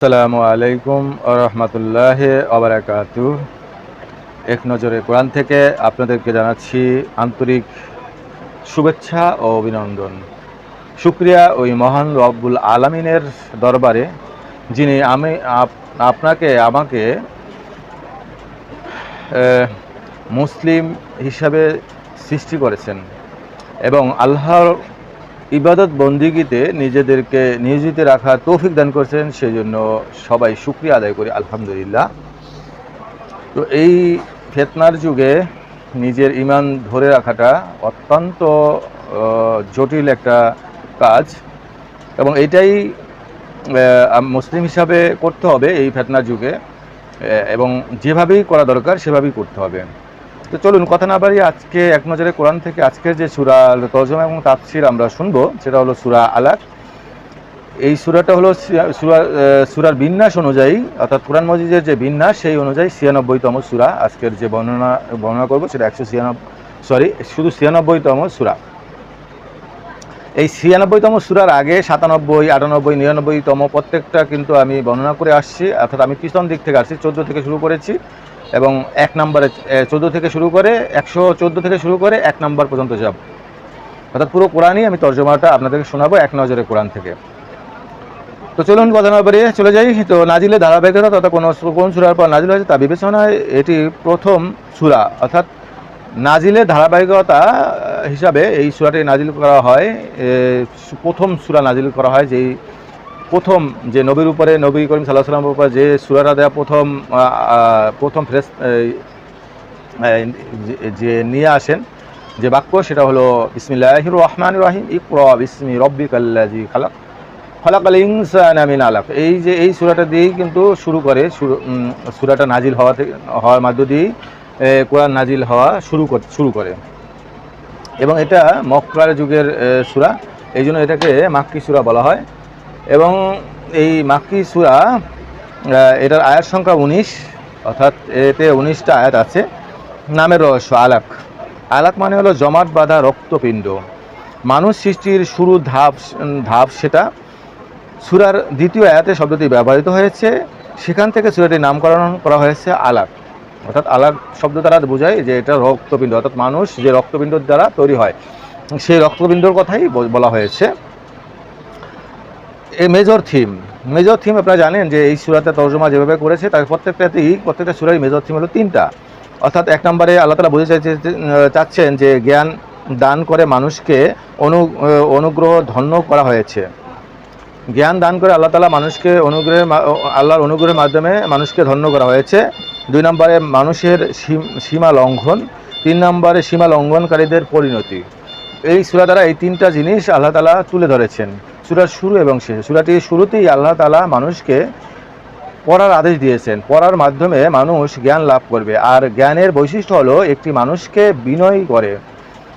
আসসালামু আলাইকুম রহমতুল্লাহ ওবারাকাতু। এক নজরে কোরআন থেকে আপনাদেরকে জানাচ্ছি আন্তরিক শুভেচ্ছা ও অভিনন্দন। শুকরিয়া ওই মহান রব্বুল আলামিনের দরবারে, যিনি আমাকে মুসলিম হিসাবে সৃষ্টি করেছেন এবং আল্লাহর ইবাদত বন্দিগিতে নিজেদেরকে নিয়োজিত রাখার তৌফিক দান করেছেন। সেই জন্য সবাই শুকরিয়া আদায় করি, আলহামদুলিল্লাহ। তো এই ফিতনার যুগে নিজের ঈমান ধরে রাখাটা অত্যন্ত জটিল একটা কাজ এবং এটাই মুসলিম হিসাবে করতে হবে এই ফিতনার যুগে, এবং যেভাবেই করা দরকার সেভাবেই করতে হবে। তো চলুন কথা না বাড়িয়ে আজকে এক নজরে কোরআন থেকে আজকের যে সূরা তরজমা এবং তাফসীর আমরা শুনবো সেটা হলো সূরা আলাক। এই সূরাটা হলো সূরার বিন্যাস অনুযায়ী, অর্থাৎ কোরআন মজিদের যে বিন্যাস সেই অনুযায়ী ৯৬তম সূরা। আজকের যে বর্ণনা করবো সেটা শুধু ৯৬তম সূরা। এই ৯৬তম সূরার আগে ৯৭, ৯৮, ৯৯তম প্রত্যেকটা কিন্তু আমি বর্ণনা করে আসছি, অর্থাৎ আমি পিছন দিক থেকে আসছি, ১৪ থেকে শুরু করেছি এবং ১ নম্বরে ১৪ থেকে শুরু করে ১১৪ থেকে শুরু করে ১ নম্বর পর্যন্ত যাব। অর্থাৎ পুরো কোরআনই আমি তর্জমাটা আপনাদেরকে শোনাবো এক নজরে কোরআন থেকে। তো চলুন কথা না বাড়িয়ে চলে যাই। তো নাজিলের ধারাবাহিকতা তথা কোন সূরার পর নাজিল হয়েছে তা বিবেচনায় এটি প্রথম সূরা, অর্থাৎ নাজিলের ধারাবাহিকতা হিসাবে এই সূরাটি নাজিল করা হয়, প্রথম সূরা নাজিল করা হয়। যেই প্রথম যে নবীর উপরে, নবী করিম সাল্লাল্লাহু আলাইহি ওয়াসাল্লামের উপরে যে সূরাটা দেওয়া প্রথম যে নিয়ে আসেন যে বাক্য, সেটা হলো বিসমিল্লাহির রহমানির রহিম, ইকরা বিসমি রব্বিকাল্লাযী খালাক খলাকাল ইনসানা মিন আলাক। এই সূরাটা দিয়েই কিন্তু সূরাটা নাজিল হওয়ার মধ্য দিয়েই কোরআন নাজিল হওয়া শুরু করে এবং এটা মক্কার যুগের সূরা, এই জন্য এটাকে মাক্কি সূরা বলা হয়। এবং এই মাক্কি সূরা, এটার আয়াত সংখ্যা ১৯, অর্থাৎ এতে ১৯টা আয়াত আছে। নামের রহস্য আলাক। আলাক মানে হলো জমাট বাঁধা রক্তপিণ্ড। মানুষ সৃষ্টির শুরু ধাপ সেটা সূরার দ্বিতীয় আয়াতে শব্দটি ব্যবহৃত হয়েছে, সেখান থেকে সূরাটির নামকরণ করা হয়েছে আলাক। অর্থাৎ আলাক শব্দ দ্বারা বোঝায় যে এটা রক্তপিণ্ড, অর্থাৎ মানুষ যে রক্তপিণ্ডর দ্বারা তৈরি হয় সেই রক্তপিণ্ডর কথাই বলা হয়েছে। এই মেজর থিম আপনারা জানেন যে এই সূরাতে তর্জমা যেভাবে করেছে তার প্রত্যেকটা সূরারই মেজর থিম হলো 3টা। অর্থাৎ 1 নম্বরে আল্লাহ তাআলা বোঝাতে চাচ্ছেন যে জ্ঞান দান করে মানুষকে অনুগ্রহ ধন্য করা হয়েছে। জ্ঞান দান করে আল্লাহ তাআলা মানুষকে আল্লাহর অনুগ্রহের মাধ্যমে মানুষকে ধন্য করা হয়েছে। 2 নম্বরে মানুষের সীমা লঙ্ঘন। 3 নম্বরে সীমা লঙ্ঘনকারীদের পরিণতি। এই সূরা দ্বারা এই 3টা জিনিস আল্লাহ তাআলা তুলে ধরেছেন সূরার শুরু এবং শেষ। সূরাটির শুরুতেই আল্লাহ তাআলা মানুষকে পড়ার আদেশ দিয়েছেন। পড়ার মাধ্যমে মানুষ জ্ঞান লাভ করবে, আর জ্ঞানের বৈশিষ্ট্য হলো একটি মানুষকে বিনয়ী করে,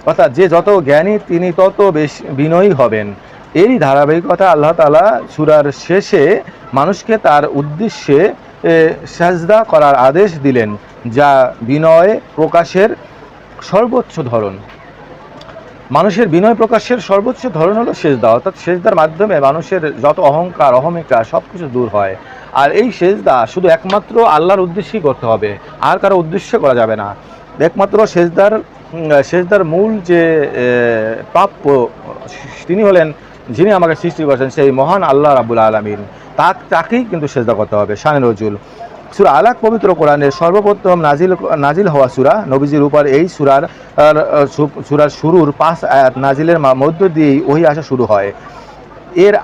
অর্থাৎ যে যত জ্ঞানী তিনি তত বেশি বিনয়ী হবেন। এরই ধারাবাহিকতা আল্লাহ তাআলা সূরার শেষে মানুষকে তার উদ্দেশ্যে সাজদা করার আদেশ দিলেন, যা বিনয় প্রকাশের সর্বোচ্চ ধরন। মানুষের বিনয় প্রকাশের সর্বোচ্চ ধরন হলো সেজদা, অর্থাৎ সেজদার মাধ্যমে মানুষের যত অহংকার অহমিকা সব কিছু দূর হয়। আর এই সেজদা শুধু একমাত্র আল্লাহর উদ্দেশ্যেই করতে হবে, আর কারো উদ্দেশ্যে করা যাবে না। একমাত্র সেজদার মূল যে প্রাপ্য তিনি হলেন যিনি আমাকে সৃষ্টি করেছেন, সেই মহান আল্লাহ রাব্বুল আলামিন, তাকেই কিন্তু সেজদা করতে হবে। শানে নজুল সূরা আলাক পবিত্র কোরআনের সর্বপ্রথম নাজিল হওয়া সূরা। নবীজির উপর এই সূরার শুরুর 5 আয়াত নাজিলের মধ্য দিয়েই ওহী আসা শুরু হয়। এর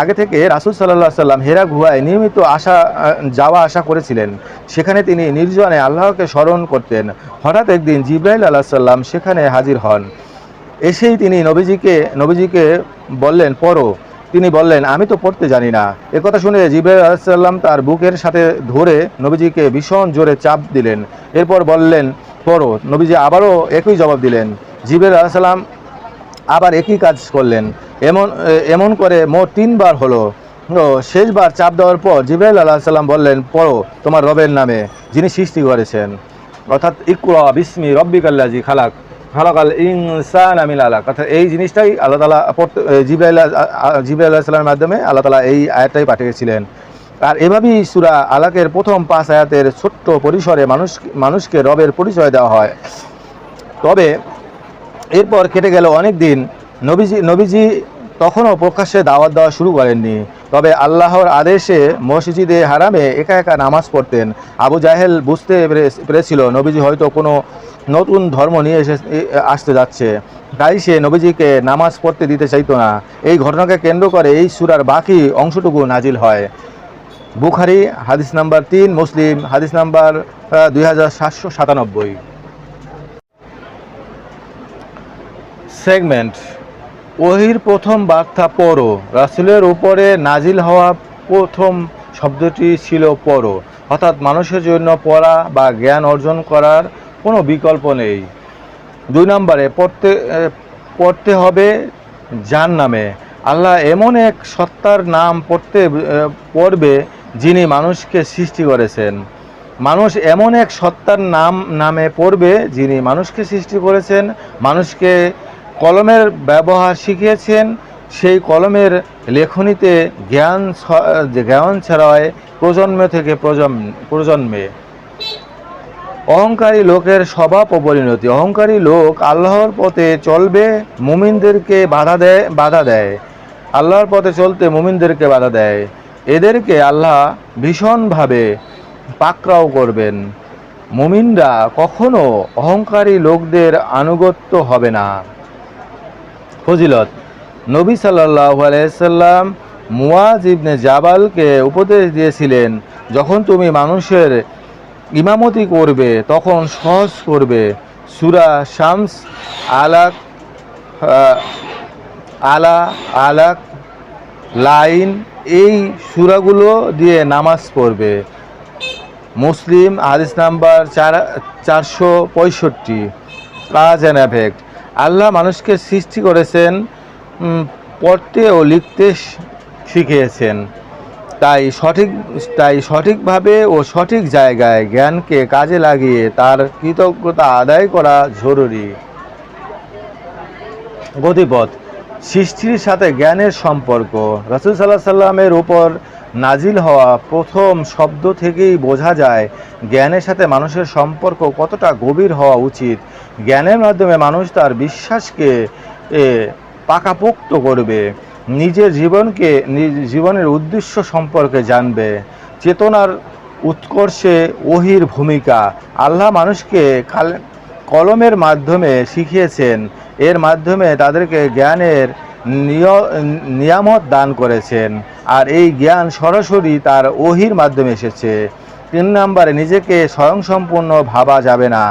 আগে থেকে রাসূল সাল্লাল্লাহু আলাইহি সাল্লাম হেরা গুহায় নিয়মিত যাওয়া আসা করেছিলেন। সেখানে তিনি নির্জনে আল্লাহকে স্মরণ করতেন। হঠাৎ একদিন জিবরাইল আলাইহিস সালাম সেখানে হাজির হন। এসেই তিনি নবীজিকে বললেন, পড়ো। তিনি বললেন, আমি তো পড়তে জানি না। একথা শুনে জিবরাইল আলাইহিস সালাম তার বুকের সাথে ধরে নবীজিকে ভীষণ জোরে চাপ দিলেন। এরপর বললেন, পড়ো। নবীজি আবারও একই জবাব দিলেন। জিবরাইল আলাইহিস সালাম আবার একই কাজ করলেন। এমন করে মোট 3 বার হলো। শেষবার চাপ দেওয়ার পর জিবরাইল আলাইহিস সালাম বললেন, পড়ো তোমার রবের নামে, যিনি সৃষ্টি করেছেন। অর্থাৎ ইকরা বিসমি রব্বিকাল্লাযী খালাক খলাকাল ইনসানা মিন আলাক। অর্থাৎ এই জিনিসটাই আল্লাহ তাআলা জিবরাইল আলাইহিস সালামের মাধ্যমে আল্লাহ তাআলা এই আয়াতটাই পাঠিয়েছিলেন। আর এভাবেই সূরা আলাকের প্রথম 5 আয়াতের ছোট্ট পরিসরে মানুষকে রবের পরিচয় দেওয়া হয়। তবে এরপর কেটে গেল অনেক দিন, নবীজি তখনও প্রকাশ্যে দাওয়াত দেওয়া শুরু করেননি। তবে আল্লাহর আদেশে মসজিদে হারামে একা একা নামাজ পড়তেন। আবু জাহেল বুঝতে পেরেছিল নবীজি হয়তো কোনো নতুন ধর্ম নিয়ে আসতে যাচ্ছে, তাই সে নবীজিকে নামাজ পড়তে দিতে চাইতো না। এই ঘটনাকে কেন্দ্র করে এই সূরার বাকি অংশটুকু নাজিল হয়। বুখারী হাদিস নাম্বার 3, মুসলিম হাদিস নাম্বার 2797। সেগমেন্ট: ওহির প্রথম বার্তা পড়ো। রাসূলের উপরে নাজিল হওয়া প্রথম শব্দটি ছিল পড়ো, অর্থাৎ মানুষের জন্য পড়া বা জ্ঞান অর্জন করার কোনো বিকল্প নেই। 2 নম্বরে পড়তে হবে যার নামে। আল্লাহ এমন এক সত্তার নাম পড়বে যিনি মানুষকে সৃষ্টি করেছেন। মানুষ এমন এক সত্তার নামে পড়বে যিনি মানুষকে সৃষ্টি করেছেন, মানুষকে কলমের ব্যবহার শিখিয়েছেন, সেই কলমের লেখনীতে জ্ঞান ছড়ায় প্রজন্ম থেকে প্রজন্মে। অহংকারী লোকের স্বভাব ও পরিণতি: অহংকারী লোক আল্লাহর পথে চলবে মুমিনদেরকে বাধা দেয়। আল্লাহর পথে চলতে মুমিনদেরকে বাধা দেয়, এদেরকে আল্লাহ ভীষণভাবে পাকড়াও করবেন। মুমিনরা কখনো অহংকারী লোকদের আনুগত্য হবে না। ফজিলত: নবী সাল্লাল্লাহু আলাইহি সাল্লাম মুয়াজ ইবনে জাবালকে উপদেশ দিয়েছিলেন, যখন তুমি মানুষের ইমামতি করবে তখন সহজ করবে। সূরা শামস, আলাক, লাইন, এই সূরাগুলো দিয়ে নামাজ পড়বে। মুসলিম হাদিস নাম্বার 465। কাজ অ্যান্ড এফেক্ট: আল্লাহ মানুষকে সৃষ্টি করেছেন, পড়তে ও লিখতে শিখিয়েছেন। তাই সঠিকভাবে ও সঠিক জায়গায় জ্ঞানকে কাজে লাগিয়ে তার কৃতজ্ঞতা আদায় করা জরুরি। গতিপথ: সৃষ্টির সাথে জ্ঞানের সম্পর্ক। রাসূল সাল্লাল্লাহু আলাইহি সাল্লামের উপর নাজিল হওয়া প্রথম শব্দ থেকেই বোঝা যায় জ্ঞানের সাথে মানুষের সম্পর্ক কতটা গভীর হওয়া উচিত। জ্ঞানের মাধ্যমে মানুষ তার বিশ্বাসকে পাকাপোক্ত করবে, নিজের জীবনের উদ্দেশ্য সম্পর্কে জানবে। চেতনার উৎকর্ষে ওহির ভূমিকা: আল্লাহ মানুষকে কলমের মাধ্যমে শিখিয়েছেন, এর মাধ্যমে তাদেরকে জ্ঞানের নিয়ামত দান করেছেন, আর এই জ্ঞান সরাসরি তার ওহির মাধ্যমে এসেছে। 3 নম্বরে নিজেকে স্বয়ংসম্পূর্ণ ভাবা যাবে না।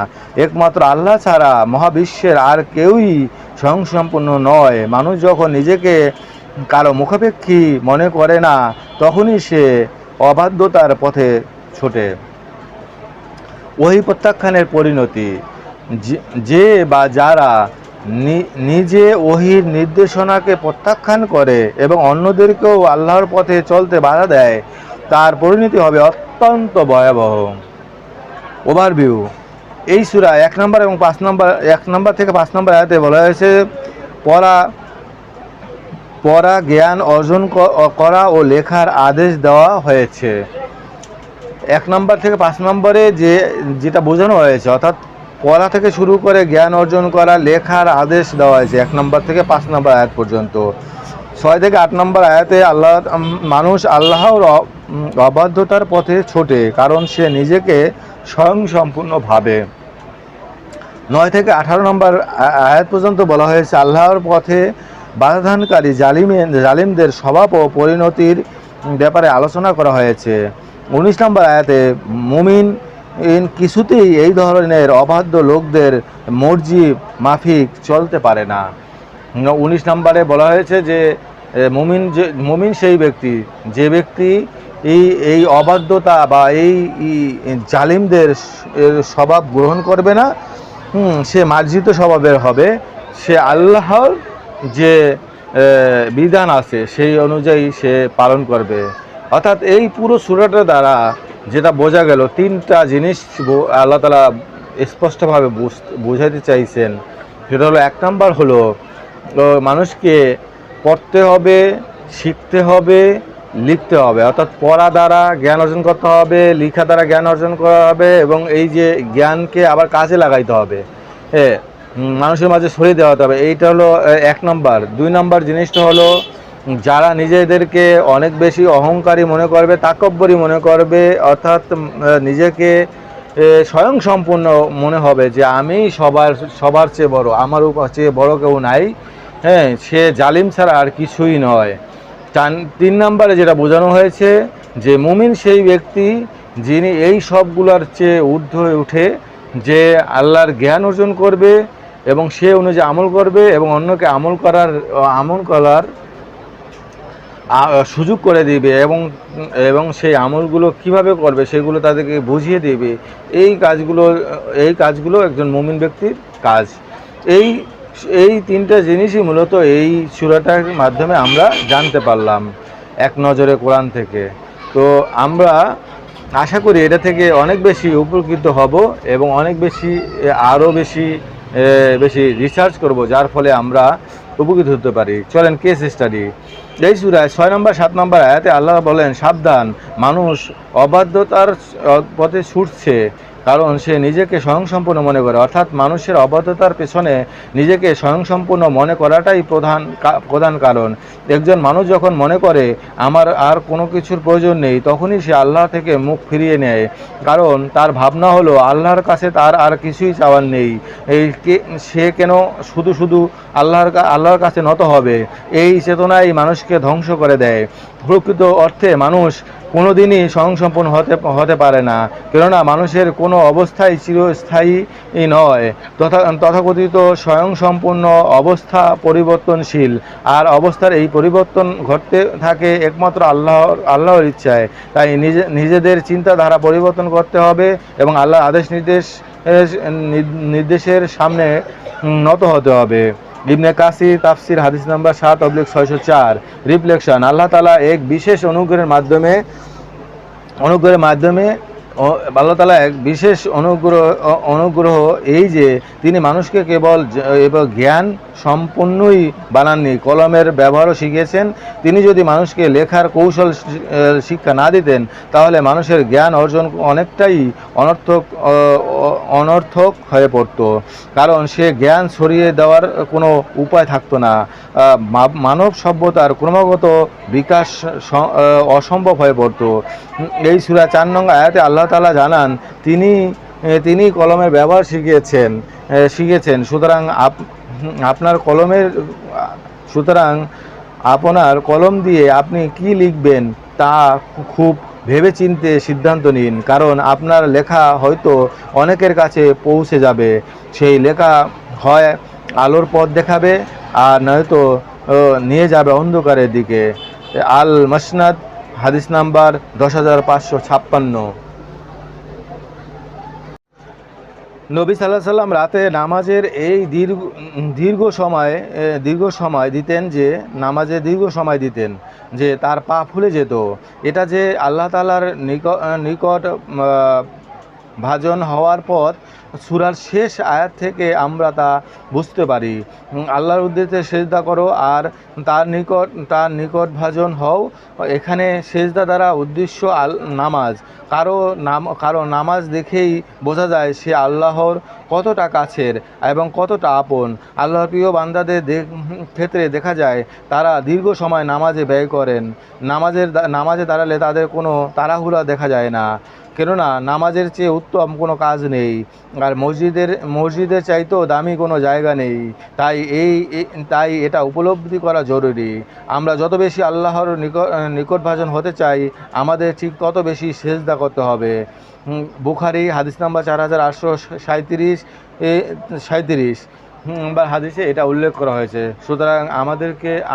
একমাত্র আল্লাহ ছাড়া মহাবিশ্বের আর কেউই স্বয়ংসম্পূর্ণ নয়। মানুষ যখন নিজেকে কারো মুখাপেক্ষী মনে করে না, তখনই সে অবাধ্যতার পথে ছোটে। ওহী প্রত্যাখ্যানের পরিণতি: যে বা যারা নিজে ওহীর নির্দেশনাকে প্রত্যাখ্যান করে এবং অন্যদেরকেও আল্লাহর পথে চলতে বাধা দেয়, তার পরিণতি হবে অত্যন্ত ভয়াবহ। ওভারভিউ: এই সূরা 1 নম্বর এবং 1 নম্বর থেকে 5 নম্বর আয়াতে বলা হয়েছে পড়া, জ্ঞান অর্জন করা ও লেখার আদেশ দেওয়া হয়েছে। 1 নম্বর থেকে 5 নম্বরে যেটা বোঝানো হয়েছে, অর্থাৎ পড়া থেকে শুরু করে জ্ঞান অর্জন করা, লেখার আদেশ দেওয়া হয়েছে 1 নম্বর থেকে 5 নম্বর আয়াত পর্যন্ত। 6 থেকে 8 নম্বর আয়াতে মানুষ আল্লাহর অবাধ্যতার পথে ছোটে, কারণ সে নিজেকে স্বয়ংসম্পূর্ণ ভাবে। 9 থেকে 18 নম্বর আয়াত পর্যন্ত বলা হয়েছে আল্লাহর পথে বাধাদানকারী জালিমদের স্বভাব ও পরিণতির ব্যাপারে আলোচনা করা হয়েছে। 19 নম্বর আয়াতে মুমিন কিছুতেই এই ধরনের অবাধ্য লোকদের মর্জি মাফিক চলতে পারে না। 19 নম্বরে বলা হয়েছে যে মুমিন সেই ব্যক্তি যে ব্যক্তি এই অবাধ্যতা বা এই জালিমদের স্বভাব গ্রহণ করবে না, সে মার্জিত স্বভাবের হবে, সে আল্লাহর যে বিধান আছে সেই অনুযায়ী সে পালন করবে। অর্থাৎ এই পুরো সূরাটার দ্বারা যেটা বোঝা গেল, 3টা জিনিস আল্লাহ তাআলা স্পষ্টভাবে বোঝাতে চাইছেন। সেটা হলো 1 নম্বর হলো মানুষকে পড়তে হবে, শিখতে হবে, লিখতে হবে, অর্থাৎ পড়া দ্বারা জ্ঞান অর্জন করতে হবে, লেখা দ্বারা জ্ঞান অর্জন করা হবে, এবং এই যে জ্ঞানকে আবার কাজে লাগাইতে হবে, হ্যাঁ, মানুষের মাঝে ছড়িয়ে দেওয়া হবে। এইটা হলো 1 নম্বর। 2 নম্বর জিনিসটা হলো, যারা নিজেদেরকে অনেক বেশি অহংকারী মনে করবে, তাকব্বরী মনে করবে, অর্থাৎ নিজেকে স্বয়ং সম্পূর্ণ মনে হবে যে আমি সবার চেয়ে বড়, আমার চেয়ে বড় কেউ নাই, হ্যাঁ, সে জালিম ছাড়া আর কিছুই নয়। 3 নম্বরে যেটা বোঝানো হয়েছে যে মুমিন সেই ব্যক্তি যিনি এই সবগুলোর চেয়ে ঊর্ধ্ব হয়ে উঠে, যে আল্লাহর জ্ঞান অর্জন করবে এবং সে অনুযায়ী আমল করবে এবং অন্যকে আমল করার সুযোগ করে দিবে, এবং সেই আমলগুলো কিভাবে করবে সেগুলো তাদেরকে বুঝিয়ে দিবে। এই কাজগুলো একজন মুমিন ব্যক্তির কাজ। এই এই 3টা জিনিসই মূলত এই সূরাটার মাধ্যমে আমরা জানতে পারলাম এক নজরে কোরআন থেকে। তো আমরা আশা করি এটা থেকে অনেক বেশি উপকৃত হব এবং অনেক বেশি আরও বেশি রিসার্চ করব, যার ফলে আমরা উপকৃত হতে পারি। চলেন কেস স্টাডি। এই সূরায় 6 নম্বর 7 নম্বর আয়াতে আল্লাহ বলেন, সাবধান, মানুষ অবাধ্যতার পথে ছুটছে কারণ সে নিজেকে স্বয়ংসম্পূর্ণ মনে করে। অর্থাৎ মানুষের অবাধ্যতার পেছনে নিজেকে স্বয়ংসম্পূর্ণ মনে করাটাই প্রধান কারণ। একজন মানুষ যখন মনে করে আমার আর কোনো কিছুর প্রয়োজন নেই, তখনই সে আল্লাহ থেকে মুখ ফিরিয়ে নেয়, কারণ তার ভাবনা হলো আল্লাহর কাছে তার আর কিছুই চাওয়ার নেই। সে কেন শুধু আল্লাহর কাছে নত হবে। এই চেতনাই মানুষকে ধ্বংস করে দেয়। প্রকৃত অর্থে মানুষ কোনোদিনই স্বয়ংসম্পূর্ণ হতে পারে না, কেননা মানুষের কোনো অবস্থাই চিরস্থায়ী নয়। তথাকথিত স্বয়ংসম্পূর্ণ অবস্থা পরিবর্তনশীল, আর অবস্থার এই পরিবর্তন ঘটতে থাকে একমাত্র আল্লাহর ইচ্ছায়। তাই নিজেদের চিন্তাধারা পরিবর্তন করতে হবে এবং আল্লাহর আদেশ নির্দেশের সামনে নত হতে হবে। ইবনে কাসির তাফসির হাদিস নাম্বার 7/604। রিফ্লেকশন। আল্লাহ তাআলা এক বিশেষ অনুগ্রহের মাধ্যমে আল্লাহ তাআলা এক বিশেষ অনুগ্রহ এই যে তিনি মানুষকে কেবল জ্ঞান সম্পন্নই বানাননি, কলমের ব্যবহারও শিখিয়েছেন। তিনি যদি মানুষকে লেখার কৌশল শিক্ষা না দিতেন, তাহলে মানুষের জ্ঞান অর্জন অনেকটাই অনর্থক হয়ে পড়ত, কারণ সে জ্ঞান ছড়িয়ে দেওয়ার কোনো উপায় থাকতো না। মানব সভ্যতার ক্রমাগত বিকাশ অসম্ভব হয়ে পড়ত। এই সূরা 4 নং আয়াতে আল্লাহ তাআলা জানান তিনি কলমের ব্যবহার শিখিয়েছেন। আপনার কলম দিয়ে আপনি কি লিখবেন তা খুব ভেবেচিন্তে সিদ্ধান্ত নিন, কারণ আপনার লেখা হয়তো অনেকের কাছে পৌঁছে যাবে। সেই লেখা হয় আলোর পথ দেখাবে, আর নয়তো নিয়ে যাবে অন্ধকারের দিকে। আল মাসনাদ হাদিস নাম্বার 10556। নবী সাল্লাল্লাহু আলাইহি সাল্লাম রাতে নামাজের এই দীর্ঘ সময় দিতেন যে তার পা ফুলে যেত। এটা যে আল্লাহ তাআলার নিকট ভাজন হওয়ার পর সূরার শেষ আয়াত থেকে আমরা তা বুঝতে পারি। আল্লাহর উদ্দেশ্যে সেজদা করো আর তার নিকট ভাজন হও। এখানে সেজদা দ্বারা উদ্দেশ্য নামাজ। কারো নামাজ দেখেই বোঝা যায় সে আল্লাহর কতটা কাছের এবং কতটা আপন। আল্লাহর প্রিয় বান্দাদের ক্ষেত্রে দেখা যায় তারা দীর্ঘ সময় নামাজে ব্যয় করেন। নামাজে দাঁড়ালে তাদের কোনো তাড়াহুড়া দেখা যায় না, কেননা নামাজের চেয়ে উত্তম কোনো কাজ নেই, আর মসজিদের চাইতেও দামি কোনো জায়গা নেই। তাই এটা উপলব্ধি করা জরুরি। আমরা যত বেশি আল্লাহর নিকটভাজন হতে চাই, আমাদের ঠিক তত বেশি সেজদা করতে হবে। বুখারী হাদিস নাম্বার 4837 বা হাদিসে এটা উল্লেখ করা হয়েছে। সুতরাং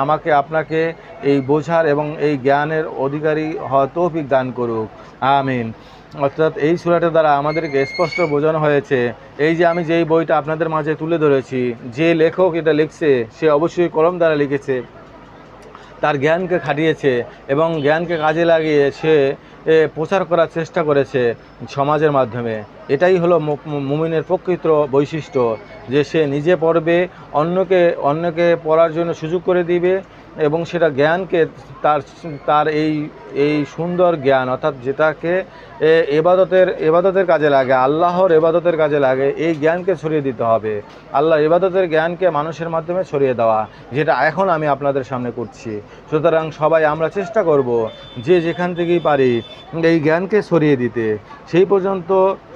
আমাকে আপনাকে এই বোঝার এবং এই জ্ঞানের অধিকারী হওয়ার তৌফিক দান করুক, আমিন। অর্থাৎ এই সূরাটার দ্বারা আমাদেরকে স্পষ্ট বোঝানো হয়েছে, এই যে আমি যেই বইটা আপনাদের মাঝে তুলে ধরেছি, যে লেখক এটা লিখছে সে অবশ্যই কলম দ্বারা লিখেছে, তার জ্ঞানকে খাটিয়েছে এবং জ্ঞানকে কাজে লাগিয়ে সে প্রচার করার চেষ্টা করেছে সমাজের মাধ্যমে। এটাই হলো মুমিনের প্রকৃত বৈশিষ্ট্য, যে সে নিজে পড়বে, অন্যকে পড়ার জন্য সুযোগ করে দিবে এবং সেটা জ্ঞানকে তার তার এই এই সুন্দর জ্ঞান অর্থাৎ যেটাকে এবাদতের কাজে লাগে, আল্লাহর এবাদতের কাজে লাগে, এই জ্ঞানকে ছড়িয়ে দিতে হবে। আল্লাহর এবাদতের জ্ঞানকে মানুষের মাধ্যমে ছড়িয়ে দেওয়া, যেটা এখন আমি আপনাদের সামনে করছি। সুতরাং সবাই আমরা চেষ্টা করব যে যেখান থেকেই পারি এই জ্ঞানকে ছড়িয়ে দিতে। সেই পর্যন্ত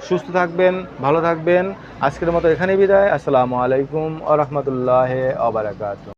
সুস্থ থাকবেন, ভালো থাকবেন। আজকের মতো এখানেই বিদায়। আসসালামু আলাইকুম ওয়া রাহমাতুল্লাহি ওয়া বারাকাতুহু।